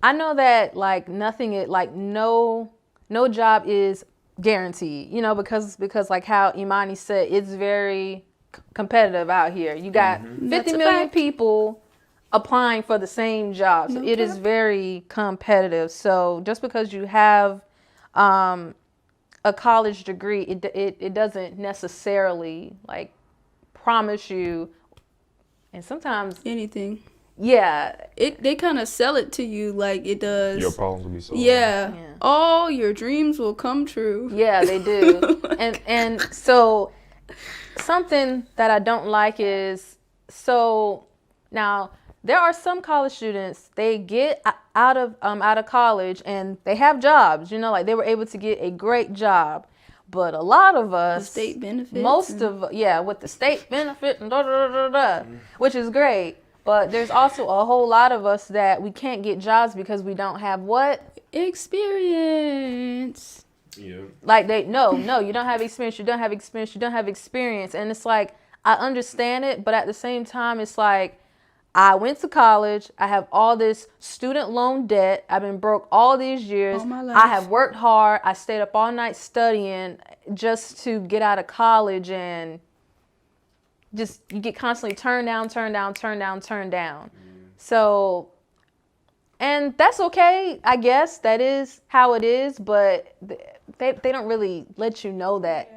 I know that like nothing is like no job is guaranteed, you know, because like how Imani said, it's very competitive out here. You got 50 million people applying for the same job. So it is very competitive. So just because you have a college degree, it doesn't necessarily like promise you, and sometimes anything. Yeah, they kind of sell it to you like it does. Your problems will be solved. Yeah. All your dreams will come true. Yeah, they do. and so something that I don't like is, so now there are some college students, they get out of college and they have jobs, you know, like they were able to get a great job. But a lot of us, the state benefits, with the state benefit and which is great. But there's also a whole lot of us that we can't get jobs because we don't have what? Experience. Yeah. Like no, you don't have experience, you don't have experience, you don't have experience. And it's like, I understand it, but at the same time, it's like, I went to college, I have all this student loan debt, I've been broke all these years, all my life. I have worked hard, I stayed up all night studying just to get out of college, and just you get constantly turned down. So, and that's okay, I guess. That is how it is, but they don't really let you know that.